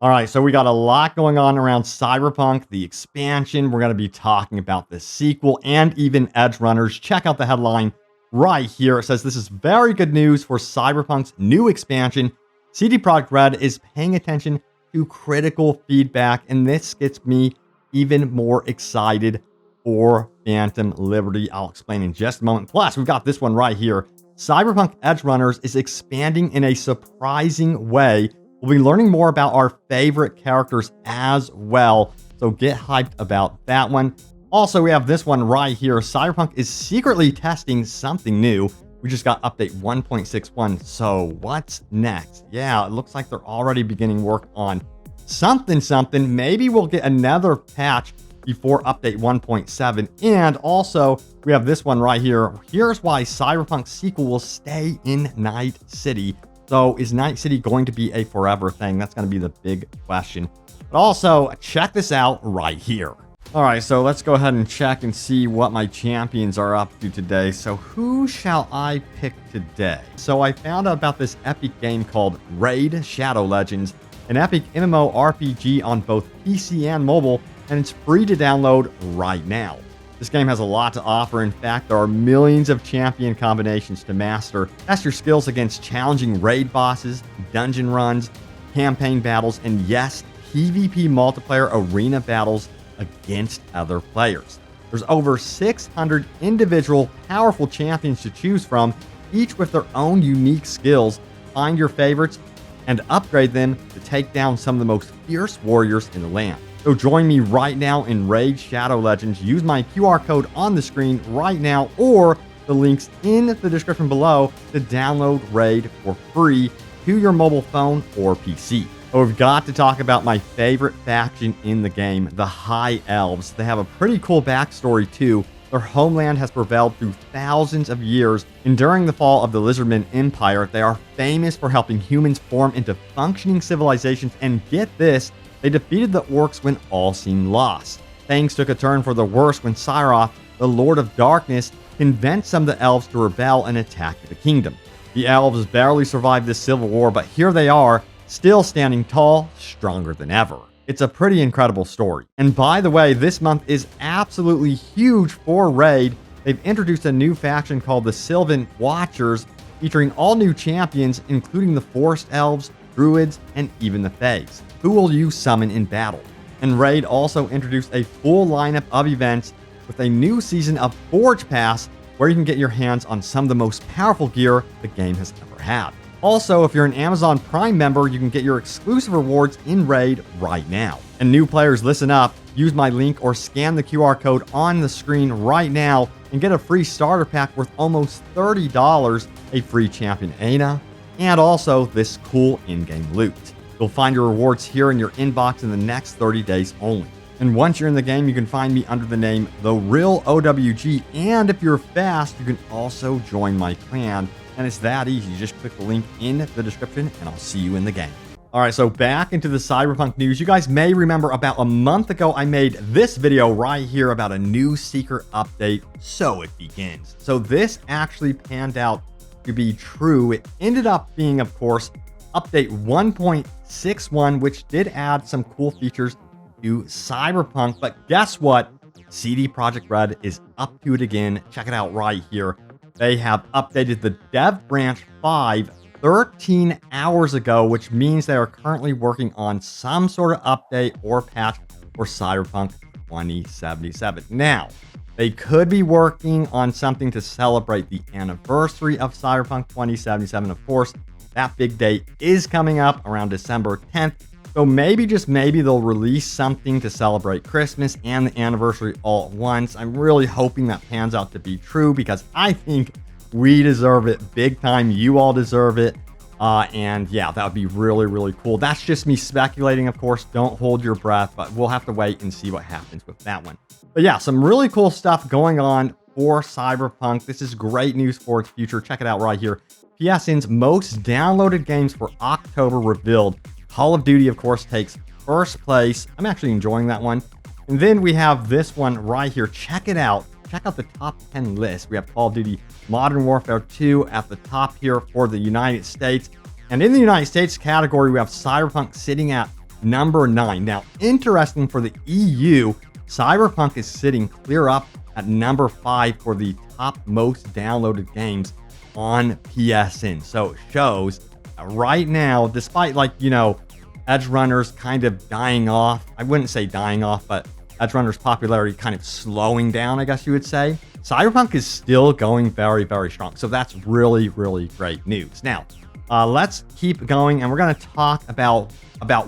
All right, so we got a lot going on around Cyberpunk, the expansion. We're going to be talking about the sequel and even Edgerunners. Check out the headline right here. It says this is very good news for Cyberpunk's new expansion. CD Projekt Red is paying attention to critical feedback, and this gets me even more excited for Phantom Liberty. I'll explain in just a moment. Plus, we've got this one right here. Cyberpunk Edgerunners is expanding in a surprising way. We'll be learning more about our favorite characters as well, so get hyped about that one. Also, we have this one right here. Cyberpunk is secretly testing something new. We just got update 1.61, so what's next? Yeah, it looks like they're already beginning work on something. Maybe we'll get another patch before update 1.7. And also, we have this one right here. Here's why Cyberpunk sequel will stay in Night City. So is Night City going to be a forever thing? That's going to be the big question. But also, check this out right here. All right, so let's go ahead and check and see what my champions are up to today. So who shall I pick today? So I found out about this epic game called Raid Shadow Legends, an epic MMORPG on both PC and mobile, and it's free to download right now. This game has a lot to offer. In fact, there are millions of champion combinations to master. Test your skills against challenging raid bosses, dungeon runs, campaign battles, and yes, PvP multiplayer arena battles against other players. There's over 600 individual powerful champions to choose from, each with their own unique skills. Find your favorites and upgrade them to take down some of the most fierce warriors in the land. So join me right now in Raid Shadow Legends. Use my QR code on the screen right now or the links in the description below to download Raid for free to your mobile phone or PC. But we've got to talk about my favorite faction in the game, the High Elves. They have a pretty cool backstory too. Their homeland has prevailed through thousands of years, and during the fall of the Lizardman Empire, they are famous for helping humans form into functioning civilizations, and get this, they defeated the orcs when all seemed lost. Things took a turn for the worse when Cyroth, the Lord of Darkness, convinced some of the elves to rebel and attack the kingdom. The elves barely survived this civil war, but here they are, still standing tall, stronger than ever. It's a pretty incredible story. And by the way, this month is absolutely huge for Raid. They've introduced a new faction called the Sylvan Watchers, featuring all new champions, including the Forest Elves, Druids, and even the Faes, who will you summon in battle. And Raid also introduced a full lineup of events with a new season of Forge Pass, where you can get your hands on some of the most powerful gear the game has ever had. Also, if you're an Amazon Prime member, you can get your exclusive rewards in Raid right now. And new players, listen up. Use my link or scan the QR code on the screen right now and get a free starter pack worth almost $30, a free champion Ana, and also this cool in-game loot. You'll find your rewards here in your inbox in the next 30 days only. And once you're in the game, you can find me under the name The Real OWG. And if you're fast, you can also join my clan. And it's that easy. You just click the link in the description and I'll see you in the game. All right, so back into the Cyberpunk news. You guys may remember about a month ago, I made this video right here about a new Seeker update. So it begins. So this actually panned out to be true. It ended up being, of course, update 1.61, which did add some cool features to Cyberpunk. But guess what? CD Projekt Red is up to it again. Check it out right here. They have updated the Dev Branch 5 13 hours ago, which means they are currently working on some sort of update or patch for Cyberpunk 2077. Now, they could be working on something to celebrate the anniversary of Cyberpunk 2077. Of course, that big date is coming up around December 10th. So maybe, just maybe, they'll release something to celebrate Christmas and the anniversary all at once. I'm really hoping that pans out to be true because I think we deserve it big time. You all deserve it. And yeah, that would be really, really cool. That's just me speculating, of course. Don't hold your breath, but we'll have to wait and see what happens with that one. But yeah, some really cool stuff going on for Cyberpunk. This is great news for its future. Check it out right here. PSN's most downloaded games for October revealed. Call of Duty, of course, takes first place. I'm actually enjoying that one. And then we have this one right here. Check it out. Check out the top 10 list. We have Call of Duty Modern Warfare 2 at the top here for the United States. And in the United States category, we have Cyberpunk sitting at number 9. Now, interesting for the EU, Cyberpunk is sitting clear up at number 5 for the top most downloaded games on PSN. So it shows right now, despite Edgerunners kind of dying off, I wouldn't say dying off, but Edgerunners' popularity kind of slowing down, I guess you would say, Cyberpunk is still going very, very strong. So that's really, really great news. Now, let's keep going, and we're going to talk about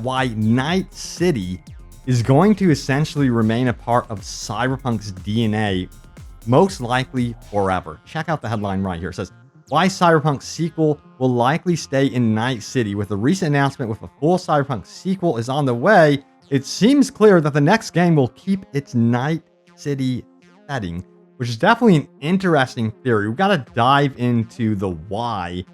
why Night City is going to essentially remain a part of Cyberpunk's DNA, most likely forever. Check out the headline right here. It says, why Cyberpunk sequel will likely stay in Night City. With a recent announcement with a full Cyberpunk sequel is on the way, it seems clear that the next game will keep its Night City setting, which is definitely an interesting theory. We've got to dive into the why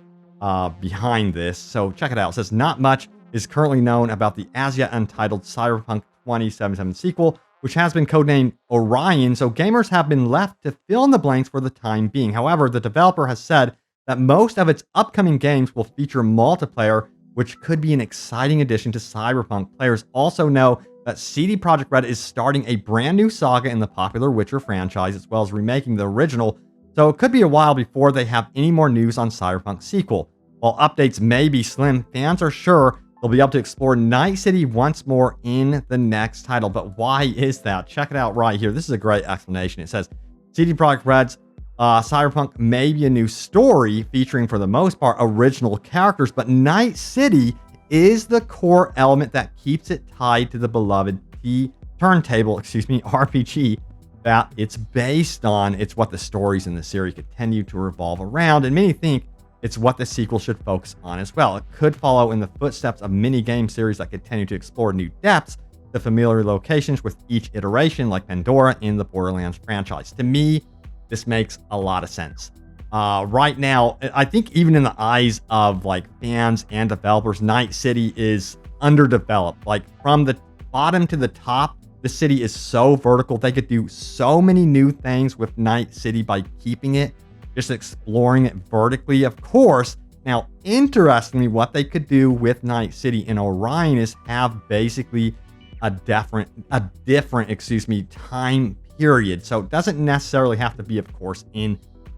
behind this. So check it out. It says, not much is currently known about the as yet untitled Cyberpunk 2077 sequel, which has been codenamed Orion, so gamers have been left to fill in the blanks for the time being. However, the developer has said that most of its upcoming games will feature multiplayer, which could be an exciting addition to Cyberpunk. Players also know that CD Projekt Red is starting a brand new saga in the popular Witcher franchise, as well as remaking the original, so it could be a while before they have any more news on Cyberpunk's sequel. While updates may be slim, fans are sure they'll be able to explore Night City once more in the next title. But why is that? Check it out right here. This is a great explanation. It says, CD Projekt Red's Cyberpunk may be a new story featuring, for the most part, original characters, but Night City is the core element that keeps it tied to the beloved turntable RPG that it's based on. It's what the stories in the series continue to revolve around, and many think it's what the sequel should focus on as well. It could follow in the footsteps of many game series that continue to explore new depths, the familiar locations with each iteration, like Pandora in the Borderlands franchise. To me, this makes a lot of sense. Right now, I think even in the eyes of fans and developers, Night City is underdeveloped. From the bottom to the top, the city is so vertical. They could do so many new things with Night City by keeping it, just exploring it vertically, of course. Now, interestingly, what they could do with Night City in Orion is have basically a different time period. So it doesn't necessarily have to be, of course, in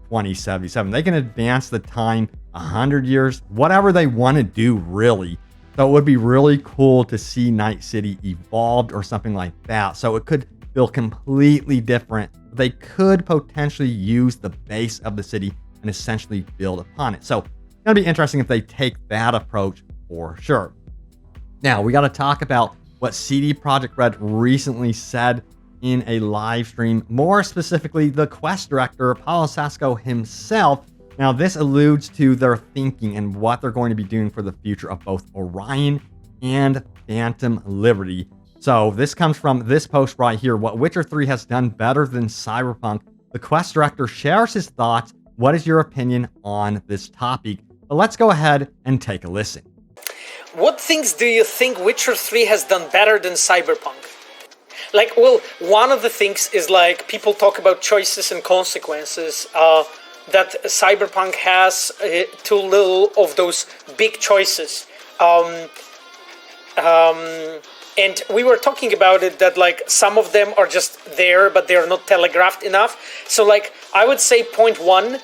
2077. They can advance the time 100 years, whatever they want to do, really. So it would be really cool to see Night City evolved or something like that. So it could feel completely different. They could potentially use the base of the city and essentially build upon it. So it's going to be interesting if they take that approach for sure. Now, we got to talk about what CD Projekt Red recently said in a live stream. More specifically, the Quest director, Paulo Sasco himself. Now, this alludes to their thinking and what they're going to be doing for the future of both Orion and Phantom Liberty. So this comes from this post right here. What Witcher 3 has done better than Cyberpunk. The Quest director shares his thoughts. What is your opinion on this topic? But let's go ahead and take a listen. What things do you think Witcher 3 has done better than Cyberpunk? One of the things is people talk about choices and consequences. That Cyberpunk has too little of those big choices. And we were talking about it that some of them are just there, but they're not telegraphed enough. So I would say point one,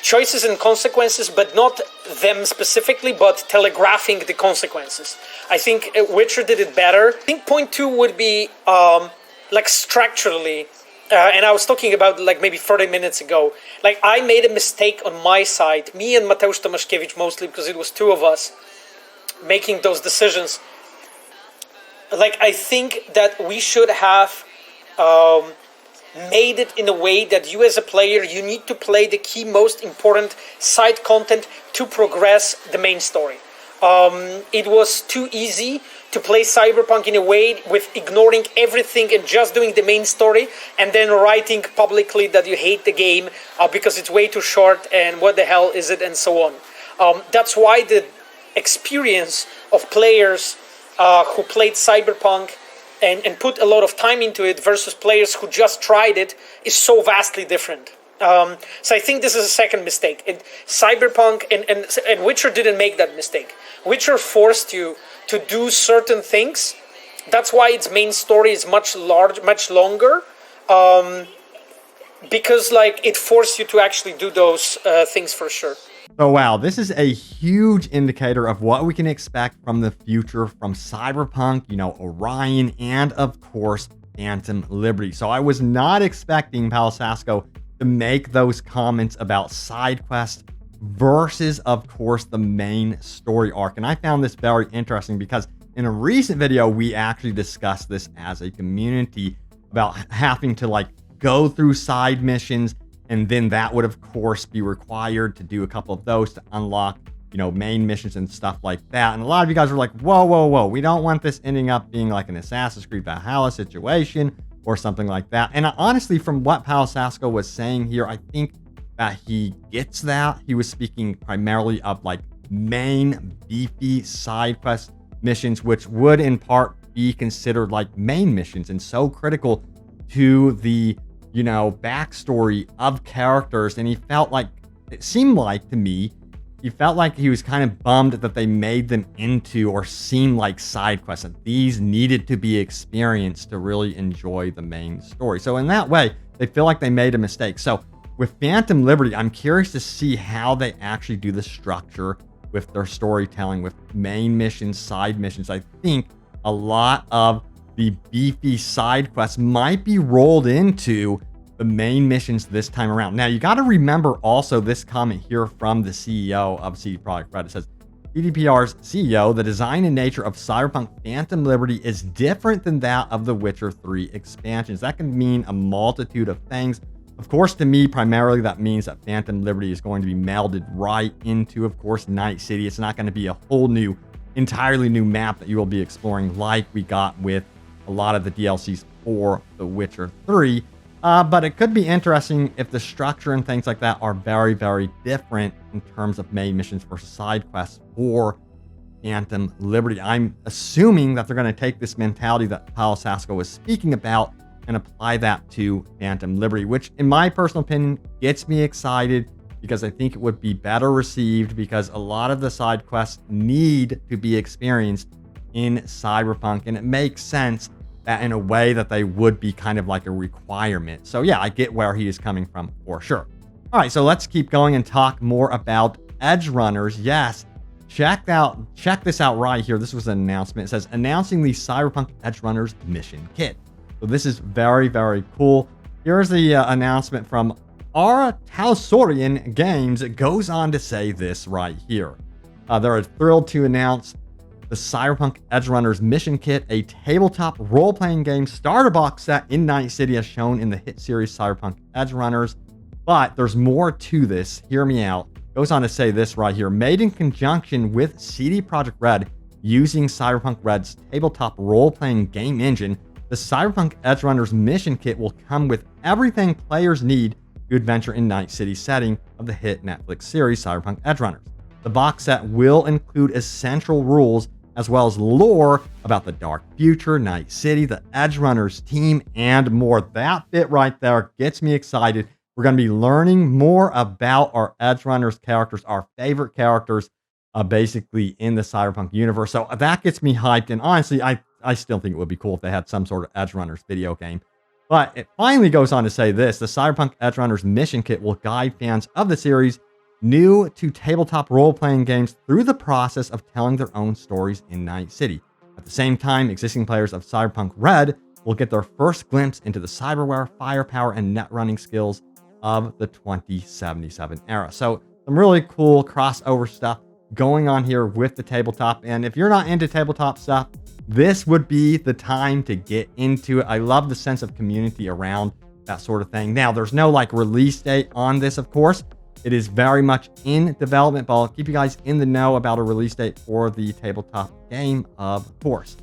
choices and consequences, but not them specifically, but telegraphing the consequences. I think Witcher did it better. I think point two would be structurally, and I was talking about maybe 30 minutes ago. I made a mistake on my side, me and Mateusz Tomaszkiewicz mostly, because it was two of us making those decisions. I think that we should have made it in a way that you as a player, you need to play the key most important side content to progress the main story. It was too easy to play Cyberpunk in a way with ignoring everything and just doing the main story and then writing publicly that you hate the game because it's way too short and what the hell is it and so on. That's why the experience of players who played Cyberpunk and put a lot of time into it versus players who just tried it is so vastly different. So I think this is a second mistake. Cyberpunk and Witcher didn't make that mistake. Witcher forced you to do certain things. That's why its main story is much longer, because like it forced you to actually do those things for sure. So wow, this is a huge indicator of what we can expect from the future from Cyberpunk, Orion, and of course, Phantom Liberty. So I was not expecting Palasasco to make those comments about side quests versus, of course, the main story arc. And I found this very interesting because in a recent video, we actually discussed this as a community about having to like go through side missions, and then that would of course be required to do a couple of those to unlock, main missions and stuff like that. And a lot of you guys were like, whoa, we don't want this ending up being like an Assassin's Creed Valhalla situation or something like that. And honestly, from what Palasasco was saying here, I think that he gets that. He was speaking primarily of like main beefy side quest missions, which would in part be considered like main missions and so critical to the backstory of characters. And he felt like, it seemed like to me, he felt like he was kind of bummed that they made them into or seem like side quests, that these needed to be experienced to really enjoy the main story. So in that way, they feel like they made a mistake. So with Phantom Liberty, I'm curious to see how they actually do the structure with their storytelling, with main missions, side missions. I think a lot of the beefy side quests might be rolled into the main missions this time around. Now, you got to remember also this comment here from the CEO of CD Projekt Red. It says, CDPR's CEO, the design and nature of Cyberpunk Phantom Liberty is different than that of the Witcher 3 expansions. That can mean a multitude of things. Of course, to me, primarily that means that Phantom Liberty is going to be melded right into, of course, Night City. It's not going to be a whole new, entirely new map that you will be exploring like we got with a lot of the DLCs for The Witcher 3. But it could be interesting if the structure and things like that are very, very different in terms of main missions versus side quests for Phantom Liberty. I'm assuming that they're going to take this mentality that Palasasco was speaking about and apply that to Phantom Liberty, which in my personal opinion gets me excited because I think it would be better received, because a lot of the side quests need to be experienced in Cyberpunk, and it makes sense that in a way that they would be kind of like a requirement. So yeah, I get where he is coming from for sure. All right, so let's keep going and talk more about Edgerunners. Yes, check this out right here. This was an announcement. It says, announcing the Cyberpunk Edgerunners mission kit. So this is very, very cool. Here's the announcement from Orion Games. It goes on to say this right here. They're thrilled to announce the Cyberpunk Edgerunners mission kit, a tabletop role-playing game starter box set in Night City as shown in the hit series Cyberpunk Edgerunners. But there's more to this. Hear me out. Goes on to say this right here. Made in conjunction with CD Projekt Red using Cyberpunk Red's tabletop role-playing game engine, the Cyberpunk Edgerunners mission kit will come with everything players need to adventure in Night City setting of the hit Netflix series Cyberpunk Edgerunners. The box set will include essential rules as well as lore about the dark future, Night City, the Edgerunners team, and more. That bit right there gets me excited. We're going to be learning more about our Edgerunners characters, our favorite characters, basically in the Cyberpunk universe. So that gets me hyped. And honestly, I still think it would be cool if they had some sort of Edgerunners video game. But it finally goes on to say this. The Cyberpunk Edgerunners mission kit will guide fans of the series new to tabletop role-playing games through the process of telling their own stories in Night City. At the same time, existing players of Cyberpunk Red will get their first glimpse into the cyberware, firepower, and net running skills of the 2077 era. So some really cool crossover stuff going on here with the tabletop. And if you're not into tabletop stuff, this would be the time to get into it. I love the sense of community around that sort of thing. Now, there's no like release date on this, of course. It is very much in development, but I'll keep you guys in the know about a release date for the tabletop game, of course.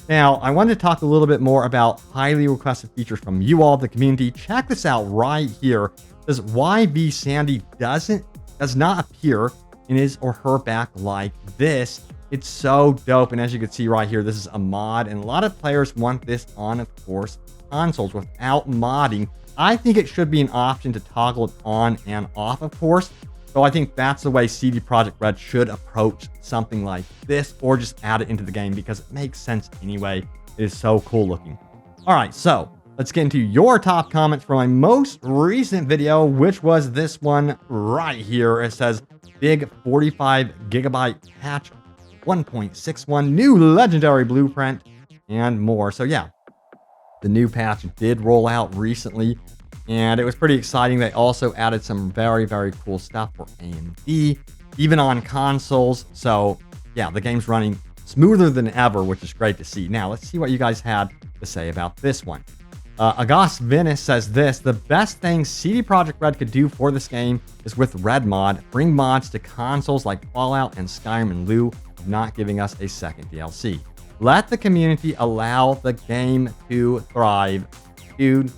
Now, I wanted to talk a little bit more about highly requested features from you all, the community. Check this out right here. It says YV Sandy does not appear in his or her back like this. It's so dope. And as you can see right here, this is a mod, and a lot of players want this on, of course, consoles without modding. I think it should be an option to toggle it on and off, of course, So I think that's the way CD Projekt Red should approach something like this, or just add it into the game because it makes sense anyway. It is so cool looking. All right, so let's get into your top comments from my most recent video, which was this one right here. It says, big 45 gigabyte patch, 1.61, new legendary blueprint, and more. So yeah, the new patch did roll out recently, and it was pretty exciting. They also added some very, very cool stuff for AMD, even on consoles. So yeah, the game's running smoother than ever, which is great to see. Now, let's see what you guys had to say about this one. August Venice says this: the best thing CD Projekt Red could do for this game is with Red Mod, bring mods to consoles like Fallout and Skyrim in lieu of not giving us a second DLC. Let the community allow the game to thrive. Dude,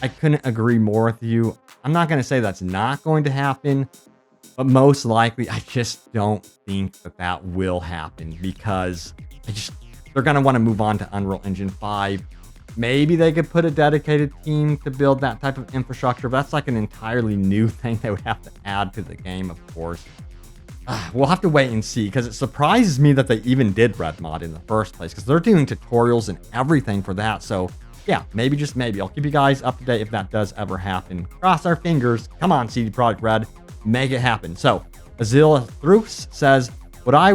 I couldn't agree more with you. I'm not going to say that's not going to happen, but most likely I just don't think that that will happen, because they're going to want to move on to Unreal Engine 5. Maybe they could put a dedicated team to build that type of infrastructure, but that's like an entirely new thing they would have to add to the game, of course. We'll have to wait and see, because it surprises me that they even did Red Mod in the first place, because they're doing tutorials and everything for that. So yeah, maybe, just maybe, I'll keep you guys up to date if that does ever happen. Cross our fingers. Come on, CD Projekt Red, make it happen. So Azil Thrus says, what I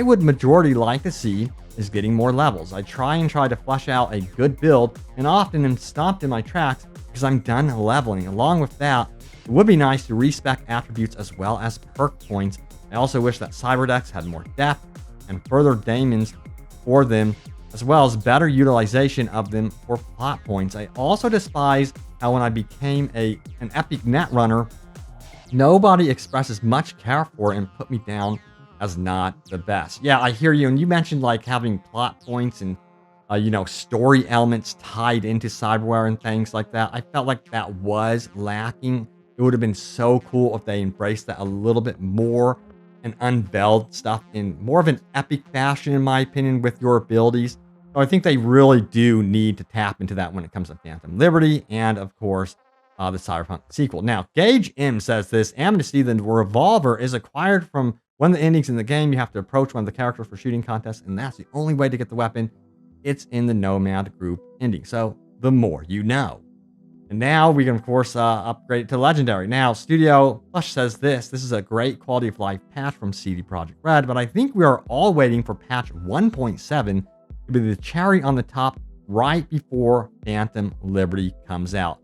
would majority like to see is getting more levels. I try to flesh out a good build, and often am stopped in my tracks because I'm done leveling. Along with that, it would be nice to respec attributes as well as perk points. I also wish that Cyberdecks had more depth and further daemons for them, as well as better utilization of them for plot points. I also despise how when I became an epic net runner, nobody expresses much care for it and put me down as not the best. Yeah, I hear you. And you mentioned like having plot points and, story elements tied into cyberware and things like that. I felt like that was lacking. It would have been so cool if they embraced that a little bit more and unveiled stuff in more of an epic fashion, in my opinion, with your abilities. So I think they really do need to tap into that when it comes to Phantom Liberty and, of course, the Cyberpunk sequel. Now, Gage M says this: Amnesty, the revolver, is acquired from one of the endings in the game. You have to approach one of the characters for shooting contests, and that's the only way to get the weapon. It's in the Nomad group ending. So the more you know. And now we can, of course, upgrade it to Legendary. Now, Studio Plush says this is a great quality of life patch from CD Projekt Red, but I think we are all waiting for patch 1.7 to be the cherry on the top right before Phantom Liberty comes out.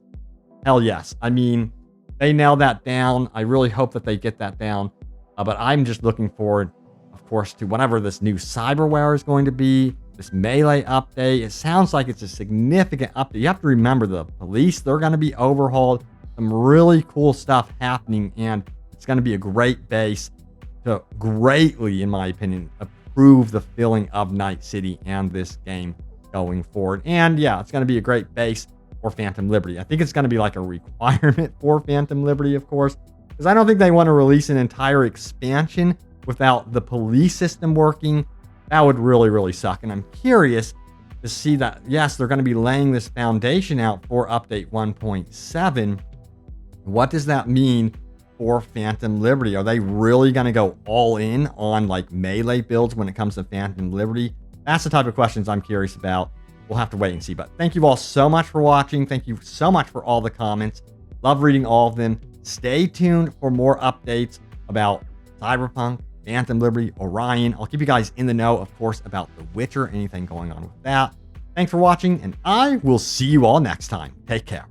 Hell yes. I mean, they nailed that down. I really hope that they get that down. But I'm just looking forward, of course, to whatever this new cyberware is going to be, this melee update. It sounds like it's a significant update. You have to remember the police, they're going to be overhauled. Some really cool stuff happening, and it's going to be a great base to greatly, in my opinion, improve the feeling of Night City and this game going forward. And yeah, it's going to be a great base for Phantom Liberty. I think it's going to be like a requirement for Phantom Liberty, of course, because I don't think they want to release an entire expansion without the police system working. That would really, really suck. And I'm curious to see that, yes, they're going to be laying this foundation out for update 1.7. What does that mean for Phantom Liberty? Are they really going to go all in on like melee builds when it comes to Phantom Liberty? That's the type of questions I'm curious about. We'll have to wait and see. But thank you all so much for watching. Thank you so much for all the comments. Love reading all of them. Stay tuned for more updates about Cyberpunk, Phantom Liberty, Orion. I'll keep you guys in the know, of course, about The Witcher, anything going on with that. Thanks for watching, and I will see you all next time. Take care.